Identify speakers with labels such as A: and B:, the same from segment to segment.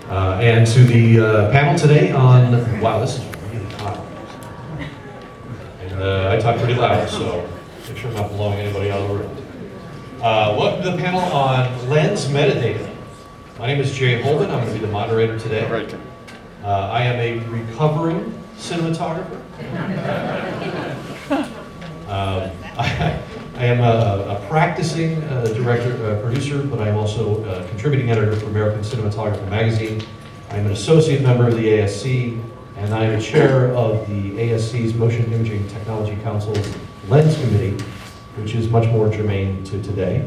A: And to the panel today on, wow, this is really hot. And I talk pretty loud, so make sure I'm not blowing anybody out of the room. Welcome to the panel on lens metadata. My name is Holben. I'm going to be the moderator today.
B: Right.
A: I am a recovering cinematographer. I am a practicing producer, but I'm also a contributing editor for American Cinematographer magazine. I'm an associate member of the ASC, and I'm a chair of the ASC's Motion Imaging Technology Council's Lens Committee, which is much more germane to today.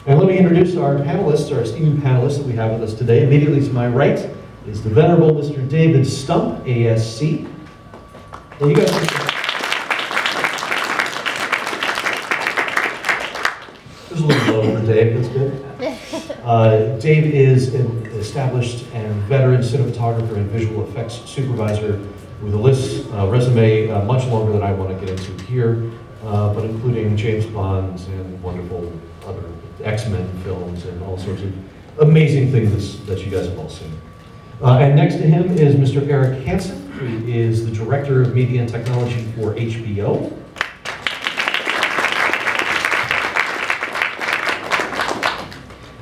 A: And let me introduce our panelists, our esteemed panelists that we have with us today. Immediately to my right is the venerable Mr. David Stump, ASC. Well, you guys there's a little low for Dave, that's good. Dave is an established and veteran cinematographer and visual effects supervisor with a resume much longer than I want to get into here, but including James Bond and wonderful other X-Men films and all sorts of amazing things that you guys have all seen. And next to him is Mr. Erik Hasen, who is the Director of Media and Technology for HBO.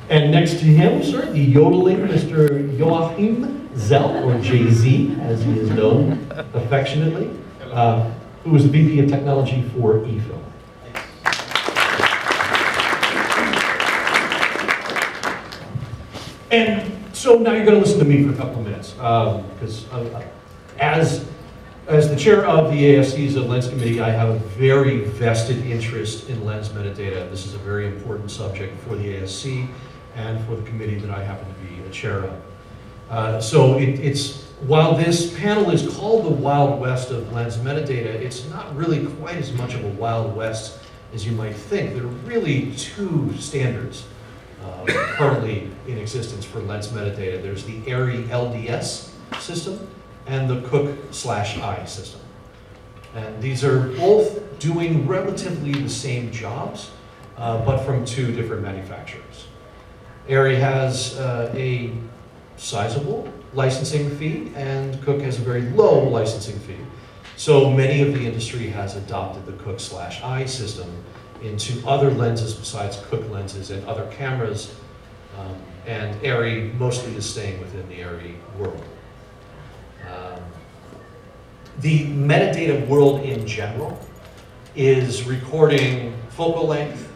A: And next to him, sir, the yodeling Mr. Joachim Zell, or JZ, as he is known affectionately, who is the VP of Technology for EFLIM. And so now you're going to listen to me for a couple of minutes, because as the chair of the ASC's Lens Committee, I have a very vested interest in lens metadata. This is a very important subject for the ASC and for the committee that I happen to be a chair of. So while this panel is called the Wild West of lens metadata, it's not really quite as much of a Wild West as you might think. There are really two standards currently in existence for lens metadata. There's the ARRI LDS system and the Cook/I system. And these are both doing relatively the same jobs, but from two different manufacturers. ARRI has a sizable licensing fee, and Cook has a very low licensing fee. So many of the industry has adopted the Cook/I system into other lenses besides Cook lenses and other cameras, and ARRI mostly is staying within the ARRI world. The metadata world in general is recording focal length,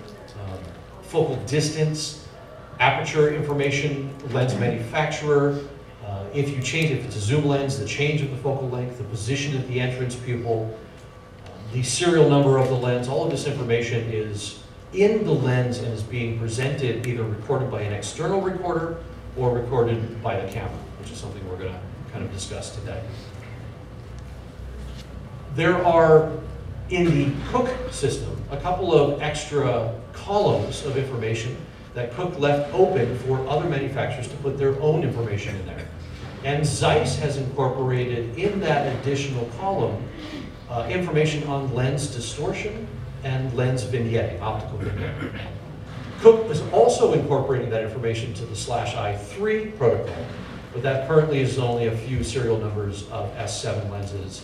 A: focal distance, aperture information, lens manufacturer. If it's a zoom lens, the change of the focal length, the position of the entrance pupil, the serial number of the lens, all of this information is in the lens and is being presented, either recorded by an external recorder or recorded by the camera, which is something we're going to kind of discuss today. There are, in the Cook system, a couple of extra columns of information that Cook left open for other manufacturers to put their own information in there. And Zeiss has incorporated in that additional column information on lens distortion and lens vignette, optical vignette. Cook is also incorporating that information to the /I3 protocol, but that currently is only a few serial numbers of S7 lenses.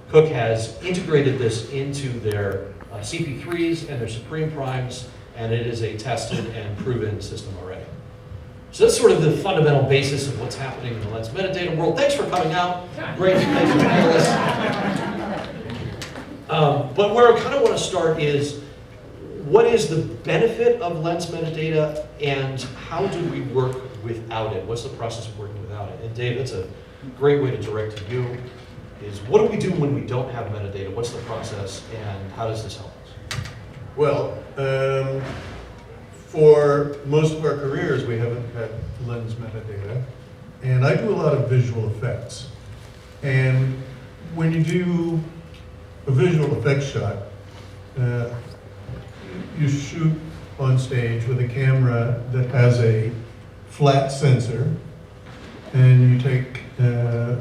A: Cook has integrated this into their CP3s and their Supreme Primes, and it is a tested and proven system already. So that's sort of the fundamental basis of what's happening in the lens metadata world. Thanks for coming out. Great, thanks for panelists. But where I kind of want to start is, what is the benefit of lens metadata and how do we work without it? What's the process of working without it? And Dave, that's a great way to direct to you, is what do we do when we don't have metadata? What's the process and how does this help us?
C: Well, for most of our careers, we haven't had lens metadata, and I do a lot of visual effects. And when you do a visual effects shot, you shoot on stage with a camera that has a flat sensor, and you take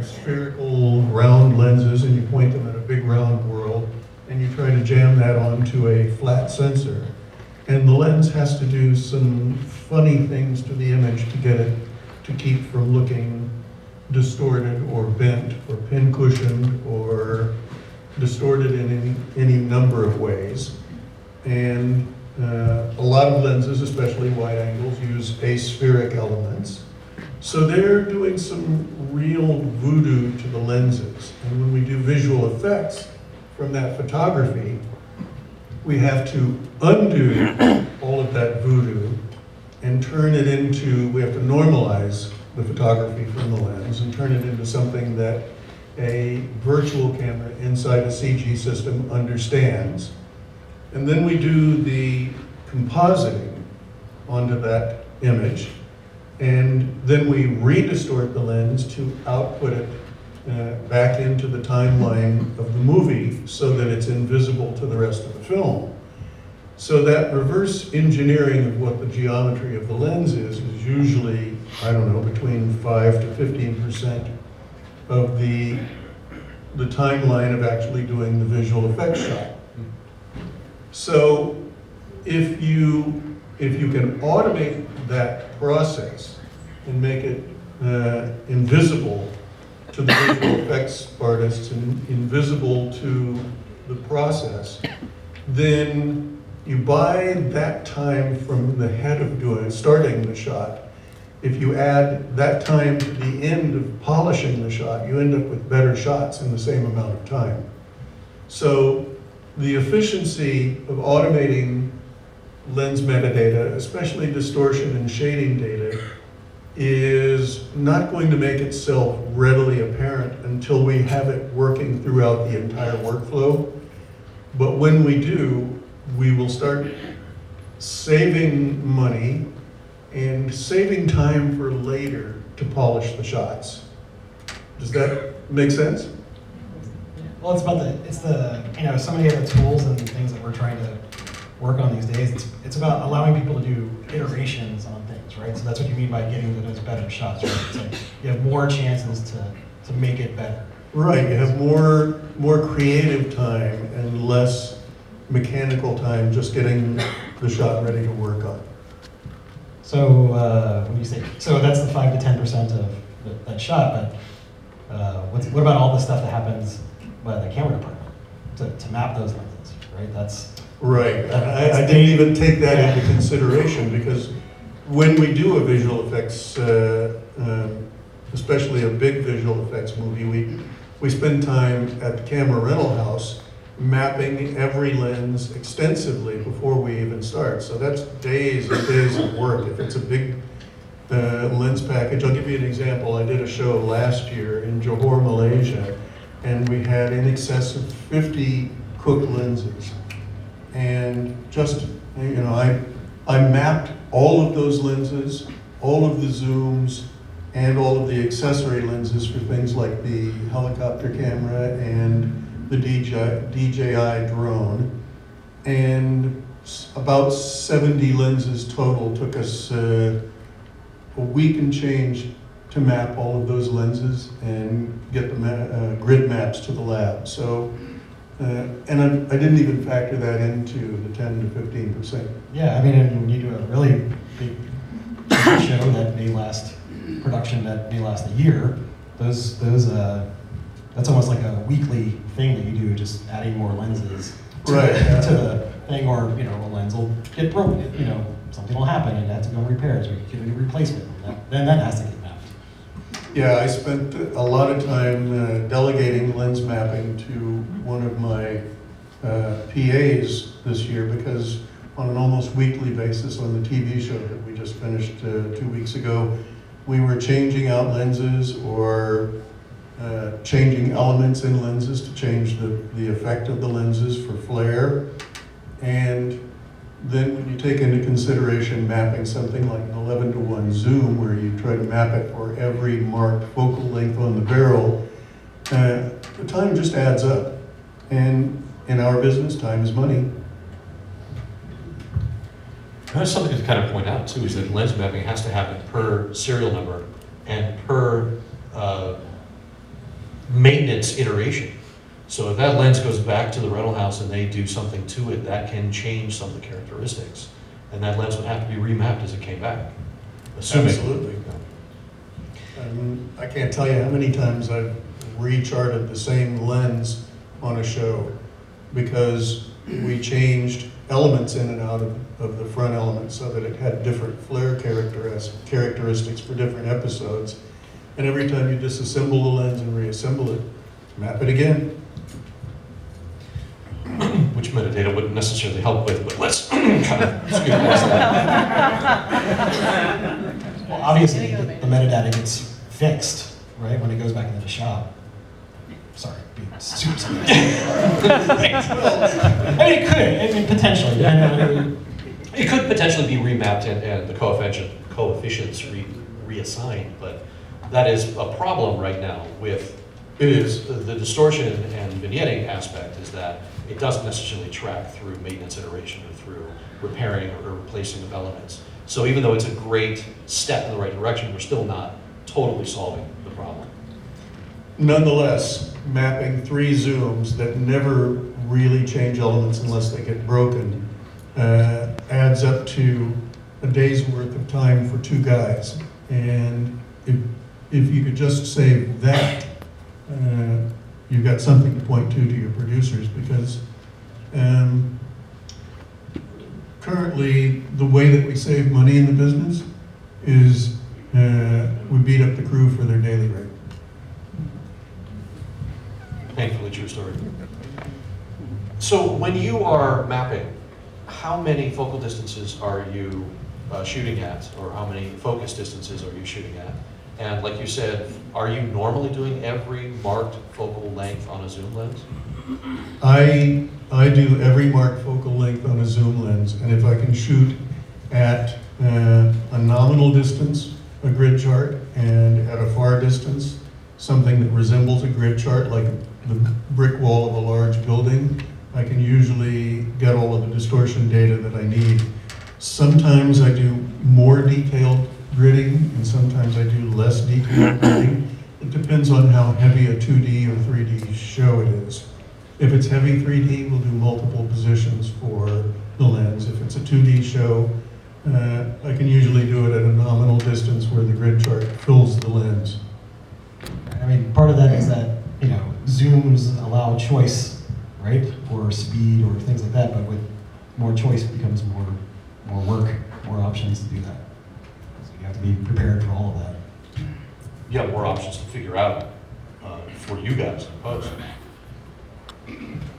C: spherical round lenses and you point them at a big round world, and you try to jam that onto a flat sensor. And the lens has to do some funny things to the image to get it to keep from looking distorted or bent or pin-cushioned or distorted in any number of ways. And a lot of lenses, especially wide angles, use aspheric elements. So they're doing some real voodoo to the lenses. And when we do visual effects from that photography, we have to undo all of that voodoo and turn it into, we have to normalize the photography from the lens and turn it into something that a virtual camera inside a CG system understands. And then we do the compositing onto that image, and then we redistort the lens to output it back into the timeline of the movie so that it's invisible to the rest of the film. So that reverse engineering of what the geometry of the lens is usually, I don't know, between 5 to 15% of the timeline of actually doing the visual effects shot. So if you can automate that process and make it invisible to the visual effects artists and invisible to the process, then you buy that time from the head of starting the shot. If you add that time to the end of polishing the shot, you end up with better shots in the same amount of time. So the efficiency of automating lens metadata, especially distortion and shading data, is not going to make itself readily apparent until we have it working throughout the entire workflow. But when we do, we will start saving money and saving time for later to polish the shots. Does that make sense?
B: Well, it's so many other tools and things that we're trying to work on these days. It's about allowing people to do iterations on things, right? So that's what you mean by getting those better shots, right? It's like you have more chances to make it better.
C: Right, you have more creative time and less mechanical time just getting the shot ready to work on.
B: So when you say, so that's the 5 to 10% of that shot, but what about all the stuff that happens by the camera department to map those lenses, right? That's
C: right. I didn't even take that into consideration because when we do a visual effects, especially a big visual effects movie, we spend time at the camera rental house mapping every lens extensively before we even start. So that's days and days of work. If it's a big lens package, I'll give you an example. I did a show last year in Johor, Malaysia, and we had in excess of 50 cooked lenses. And just, I mapped all of those lenses, all of the zooms, and all of the accessory lenses for things like the helicopter camera and the DJI drone. And about 70 lenses total. Took us a week and change to map all of those lenses and get the grid maps to the lab. So, and I didn't even factor that into the 10 to 15%.
B: Yeah, I mean, and when you do a really big show that may last, production that may last a year, that's almost like a weekly thing that you do, just adding more lenses to,
C: Right,
B: to the thing, or a lens will get broken, something will happen and it has to go in repairs, or you get a replacement, then that has to get mapped.
C: Yeah, I spent a lot of time delegating lens mapping to one of my PAs this year because on an almost weekly basis on the TV show that we just finished 2 weeks ago, we were changing out lenses or changing elements in lenses to change the effect of the lenses for flare. And then when you take into consideration mapping something like an 11:1 zoom, where you try to map it for every marked focal length on the barrel, the time just adds up. And in our business, time is money.
A: There's something to kind of point out too, is that lens mapping has to happen per serial number and per maintenance iteration. So if that lens goes back to the rental house and they do something to it, that can change some of the characteristics. And that lens would have to be remapped as it came back. Assuming.
C: Absolutely. I can't tell you how many times I've recharted the same lens on a show because we changed elements in and out of the front element so that it had different flare characteristics for different episodes. And every time you disassemble the lens and reassemble it, map it again.
A: Which metadata wouldn't necessarily help with, but let's kind of scoot past that.
B: Well, obviously, the metadata gets fixed, right, when it goes back into the shop. Sorry, being super serious. I mean, it could, I mean, potentially.
A: It could potentially be remapped and the coefficients reassigned, but that is a problem right now with
C: It is.
A: the distortion and vignetting aspect is that it doesn't necessarily track through maintenance iteration or through repairing or replacing of elements. So even though it's a great step in the right direction, we're still not totally solving the problem.
C: Nonetheless, mapping 3 zooms that never really change elements unless they get broken adds up to a day's worth of time for 2 guys. And if you could just save that, you've got something to point to your producers, because currently the way that we save money in the business is we beat up the crew for their daily rate.
A: Painfully true story. So when you are mapping, how many focal distances are you shooting at, or how many focus distances are you shooting at? And like you said, are you normally doing every marked focal length on a zoom lens?
C: I do every marked focal length on a zoom lens, and if I can shoot at a nominal distance, a grid chart, and at a far distance, something that resembles a grid chart, like the brick wall of a large building, I can usually get all of the distortion data that I need. Sometimes I do more detailed gridding, and sometimes I do less detailed gridding. It depends on how heavy a 2D or 3D show it is. If it's heavy 3D, we'll do multiple positions for the lens. If it's a 2D show, I can usually do it at a nominal distance where the grid chart fills the lens.
B: I mean, part of that is that, you know, zooms allow choice, right, for speed or things like that, but with more choice it becomes more work, more options to do that. So you have to be prepared for all of that.
A: You have more options to figure out for you guys in post.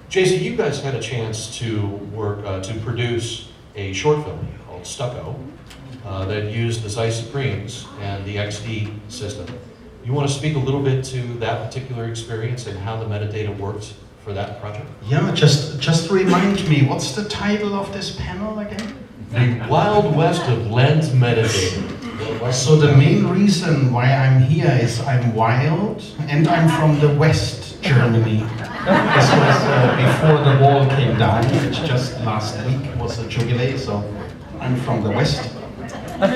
A: Jason, you guys had a chance to work to produce a short film called Stucco that used the Zeiss Supremes and the XD system. You want to speak a little bit to that particular experience and how the metadata worked for that project?
D: Yeah, just remind me, what's the title of this panel again?
A: The Wild West of Lens Metadata.
D: So the main reason why I'm here is I'm wild and I'm from the West Germany. This was before the wall came down, which just last week was a jubilee, so I'm from the West. The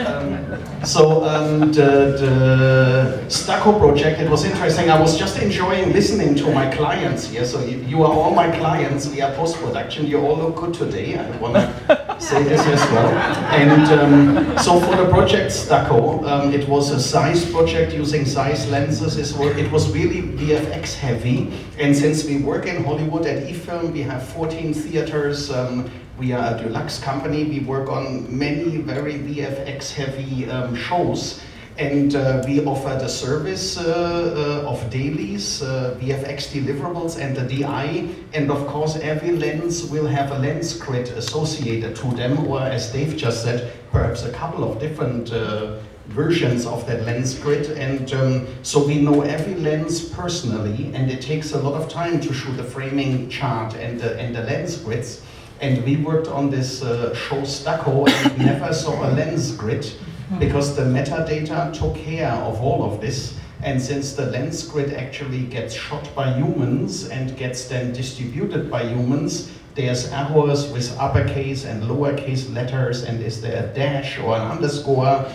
D: Stucco project, it was interesting. I was just enjoying listening to my clients here. So you are all my clients via post-production. You all look good today. I want to say this as well. And so for the project Stucco, it was a Zeiss project using Zeiss lenses. It was really VFX heavy. And since we work in Hollywood at EFLIM, we have 14 theaters. We are a Deluxe company. We work on many very VFX heavy shows, and we offer the service of dailies, VFX deliverables, and the DI. And of course, every lens will have a lens grid associated to them, or as Dave just said, perhaps a couple of different versions of that lens grid. And so we know every lens personally, and it takes a lot of time to shoot the framing chart and the lens grids. And we worked on this show Stucco and never saw a lens grid because the metadata took care of all of this. And since the lens grid actually gets shot by humans and gets then distributed by humans, there's errors with uppercase and lowercase letters, and is there a dash or an underscore?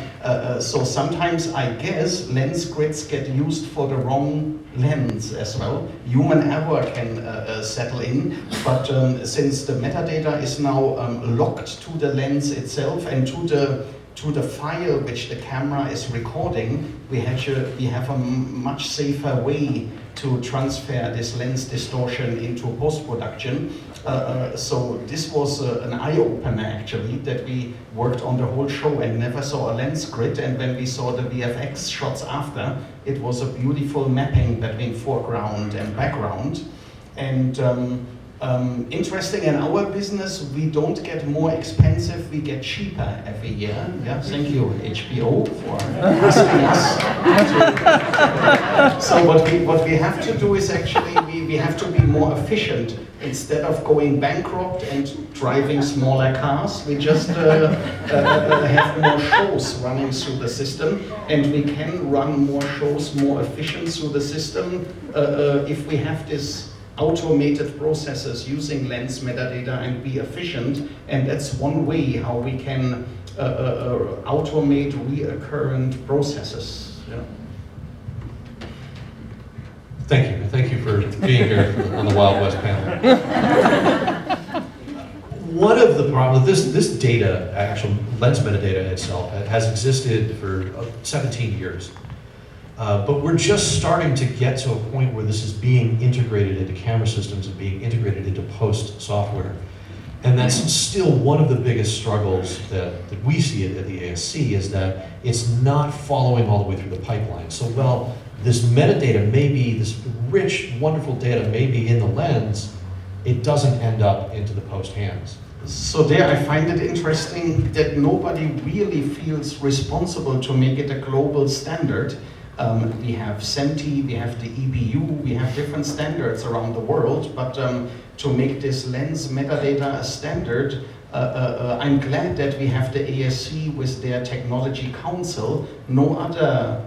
D: So sometimes I guess lens grids get used for the wrong lens as well. Human error can settle in, but since the metadata is now locked to the lens itself and to the to the file which the camera is recording, we have a much safer way to transfer this lens distortion into post-production. So this was an eye-opener actually, that we worked on the whole show and never saw a lens grid, and when we saw the VFX shots after, it was a beautiful mapping between foreground and background. And interesting, in our business, we don't get more expensive, we get cheaper every year. Yeah, thank you, HBO, for asking us. So what we have to do is actually, we have to be more efficient. Instead of going bankrupt and driving smaller cars, we just have more shows running through the system, and we can run more shows more efficient through the system if we have this automated processes using lens metadata and be efficient, and that's one way how we can automate recurrent processes. Yeah.
A: Thank you for being here on the Wild West panel. One of the problems, this data, actual lens metadata itself, has existed for 17 years. But we're just starting to get to a point where this is being integrated into camera systems and being integrated into post software. And that's still one of the biggest struggles that we see at the ASC, is that it's not following all the way through the pipeline. So while this metadata may be, this rich, wonderful data may be in the lens, it doesn't end up into the post hands.
D: So there I find it interesting that nobody really feels responsible to make it a global standard. We have SEMTI, we have the EBU, we have different standards around the world, but to make this lens metadata a standard, I'm glad that we have the ASC with their technology council. No other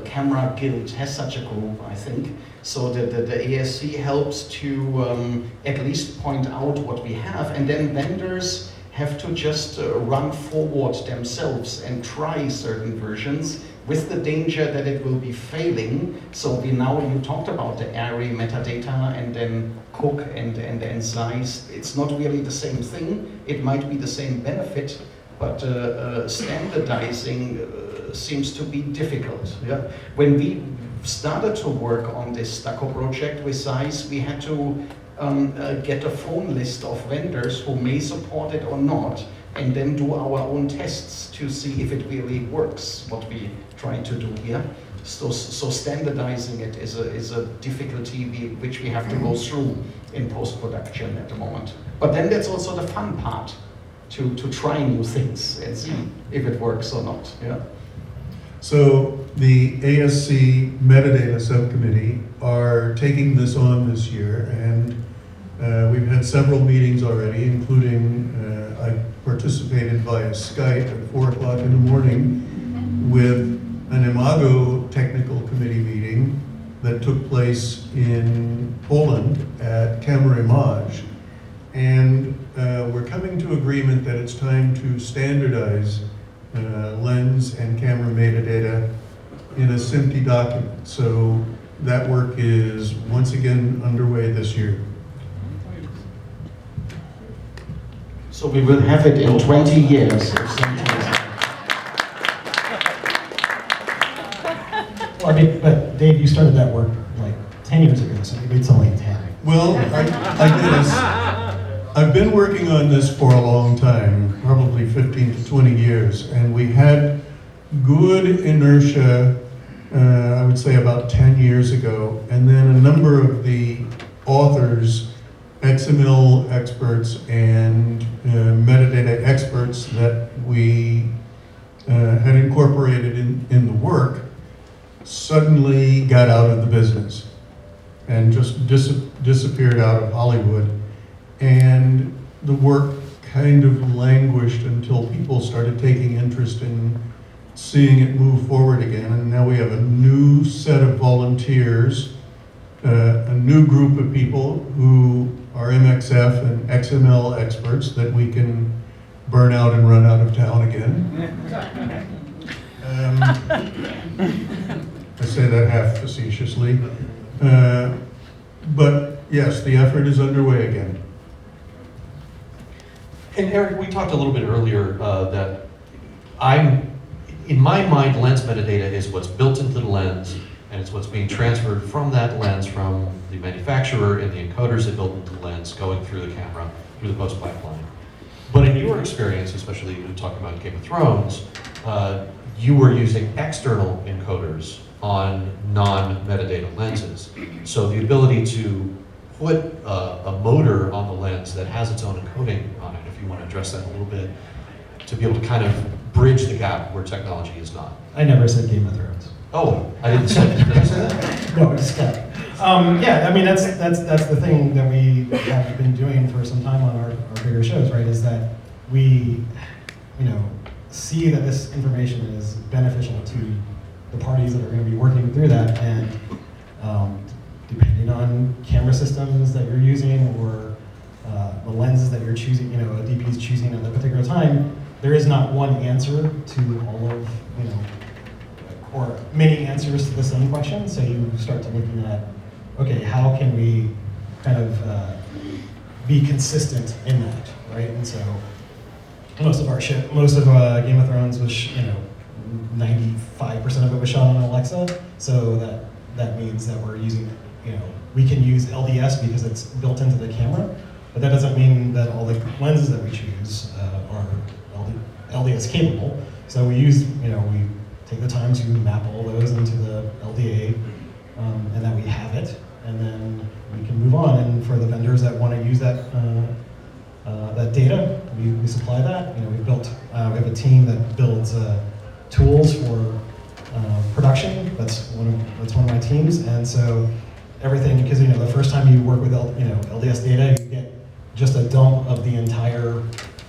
D: camera guild has such a group, I think. So the ASC helps to at least point out what we have, and then vendors have to just run forward themselves and try certain versions, with the danger that it will be failing. So you talked about the array metadata and then cook and slice. It's not really the same thing. It might be the same benefit, but standardizing seems to be difficult. Yeah? When we started to work on this Stucco project with Zeiss, we had to get a phone list of vendors who may support it or not, and then do our own tests to see if it really works, what we try to do here. So standardizing it is a difficulty which we have to go through in post-production at the moment. But then that's also the fun part, to try new things and see if it works or not. Yeah.
C: So the ASC metadata subcommittee are taking this on this year, and we've had several meetings already, including I participated via Skype at 4 o'clock in the morning with an Imago technical committee meeting that took place in Poland at CineEmerge. And we're coming to agreement that it's time to standardize lens and camera metadata in a SMPTE document. So that work is once again underway this year.
D: So we will have it in 20 years.
B: Well, I mean, but Dave, you started that work like 10 years ago, so maybe it's only 10.
C: Well, I've been working on this for a long time, probably 15 to 20 years, and we had good inertia, I would say about 10 years ago, and then a number of the authors, XML experts and metadata experts that we had incorporated in the work suddenly got out of the business and just disappeared out of Hollywood. And the work kind of languished until people started taking interest in seeing it move forward again. And now we have a new set of volunteers, a new group of people who are MXF and XML experts that we can burn out and run out of town again. I say that half facetiously. But yes, the effort is underway again.
A: And Erik, we talked a little bit earlier that In my mind, lens metadata is what's built into the lens, and it's what's being transferred from that lens from the manufacturer and the encoders that built into the lens going through the camera, through the post pipeline. But in your experience, especially talking about Game of Thrones, you were using external encoders on non-metadata lenses. So the ability to put a motor on the lens that has its own encoding on it, if you want to address that a little bit, to be able to kind of bridge the gap where technology is not.
B: I never said Game of Thrones.
A: Oh, I didn't say that. Did I say that?
B: No, just kidding. Yeah, I mean, that's the thing that we have been doing for some time on our bigger shows, right? Is that we, see that this information is beneficial to the parties that are going to be working through that, and depending on camera systems that you're using or the lenses that you're choosing, a DP is choosing at that particular time, there is not one answer to all of, or many answers to the same question. So you start to looking at, okay, how can we kind of be consistent in that, right? And so most of Game of Thrones was, 95% of it was shot on Alexa. So that means that we're using, we can use LDS because it's built into the camera, but that doesn't mean that all the lenses that we choose are LDS capable. So we use, we take the time to map all those into the LDA, and that we have it, and then we can move on. And for the vendors that want to use that that data, we supply that. We have a team that builds tools for production. That's one of my teams, and so everything, because the first time you work with LDS data, you get just a dump of the entire,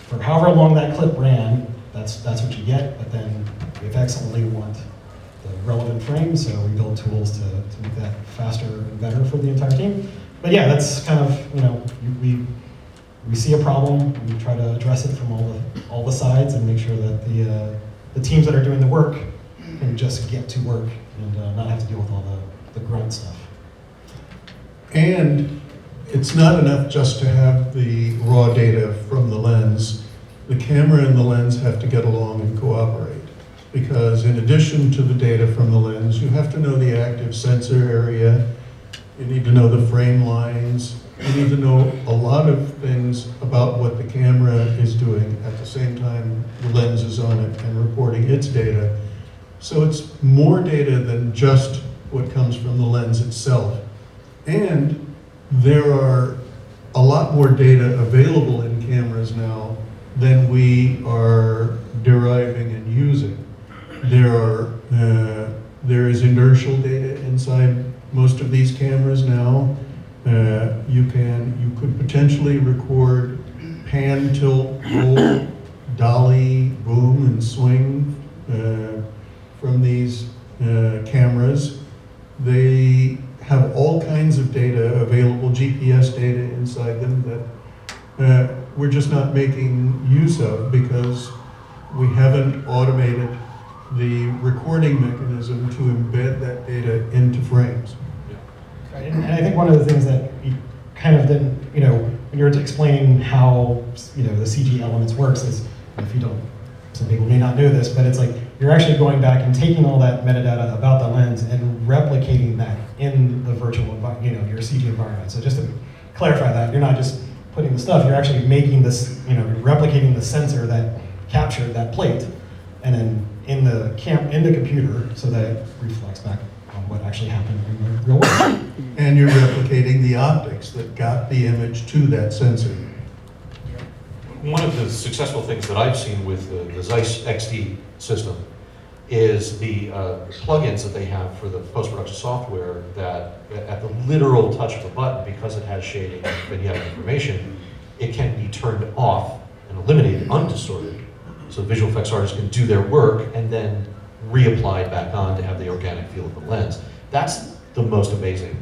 B: for however long that clip ran. That's what you get, but then VFX only want the relevant frames, so we build tools to make that faster and better for the entire team. But yeah, that's kind of, we see a problem, we try to address it from all the sides and make sure that the teams that are doing the work can just get to work and not have to deal with all the grunt stuff.
C: And it's not enough just to have the raw data from the lens. The camera and the lens have to get along and cooperate, because in addition to the data from the lens, you have to know the active sensor area, you need to know the frame lines, you need to know a lot of things about what the camera is doing at the same time the lens is on it and reporting its data. So it's more data than just what comes from the lens itself. And there are a lot more data available in cameras now than we are deriving and using. There is inertial data inside most of these cameras now. You could potentially record pan, tilt, roll, dolly, boom, and swing from these cameras. They have all kinds of data available, GPS data inside them that we're just not making use of because we haven't automated the recording mechanism to embed that data into frames.
B: Right, and I think one of the things that you kind of didn't, when you're explaining how, the CG elements works is, if you don't, some people may not know this, but it's like you're actually going back and taking all that metadata about the lens and replicating that in the virtual, your CG environment. So just to clarify that, you're not just putting the stuff, you're actually making this, replicating the sensor that captured that plate, and then in the computer, so that it reflects back on what actually happened in the real world.
C: And you're replicating the optics that got the image to that sensor.
A: One of the successful things that I've seen with the Zeiss XD system is the plugins that they have for the post-production software that at the literal touch of a button, because it has shading and vignette information, it can be turned off and eliminated undistorted. So visual effects artists can do their work and then reapply it back on to have the organic feel of the lens. That's the most amazing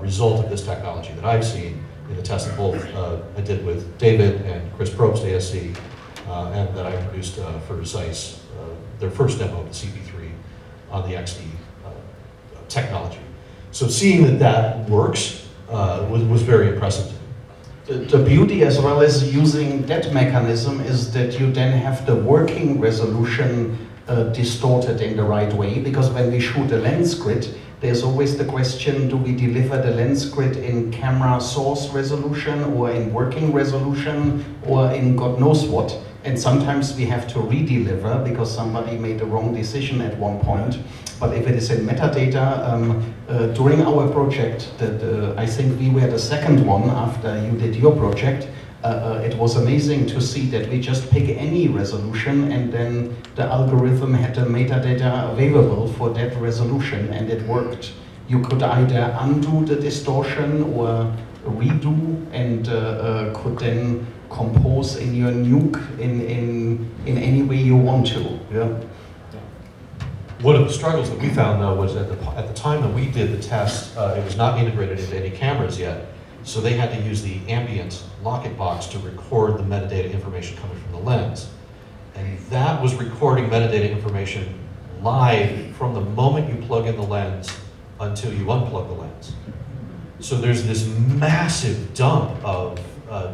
A: result of this technology that I've seen in the test that both I did with David and Chris Probst, ASC, and that I produced for Zeiss, their first demo of the CP3 on the XD technology. So seeing that works was very impressive to me.
D: The beauty as well as using that mechanism is that you then have the working resolution distorted in the right way, because when we shoot a lens grid, there's always the question, do we deliver the lens grid in camera source resolution or in working resolution or in God knows what? And sometimes we have to re-deliver because somebody made a wrong decision at one point. But if it is in metadata, during our project, I think we were the second one after you did your project, it was amazing to see that we just pick any resolution and then the algorithm had the metadata available for that resolution and it worked. You could either undo the distortion or redo and could then compose in your nuke in any way you want to. Yeah.
A: One of the struggles that we found, though, was at the time that we did the test, it was not integrated into any cameras yet. So they had to use the ambient locket box to record the metadata information coming from the lens. And that was recording metadata information live from the moment you plug in the lens until you unplug the lens. So there's this massive dump of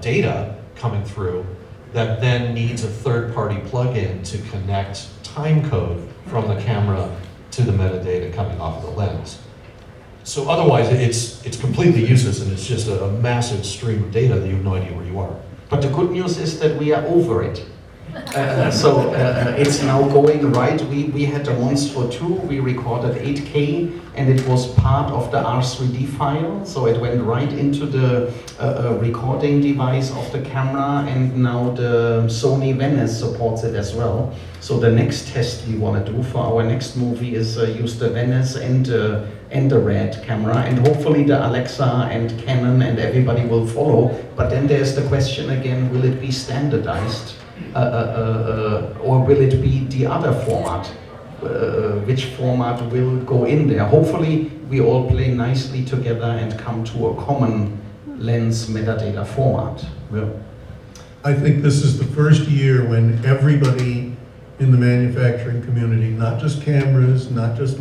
A: data coming through that then needs a third-party plugin to connect time code from the camera to the metadata coming off of the lens. So otherwise, it's completely useless, and it's just a massive stream of data that you have no idea where you are.
D: But the good news is that we are over it. So it's now going right. We had a Monster 2, we recorded 8K, and it was part of the R3D file, so it went right into the recording device of the camera, and now the Sony Venice supports it as well. So the next test we want to do for our next movie is use the Venice and the Red camera, and hopefully the Alexa and Canon and everybody will follow. But then there's the question again, will it be standardized? Or will it be the other format? Which format will go in there? Hopefully we all play nicely together and come to a common lens metadata format. Yeah.
C: I think this is the first year when everybody in the manufacturing community, not just cameras, not just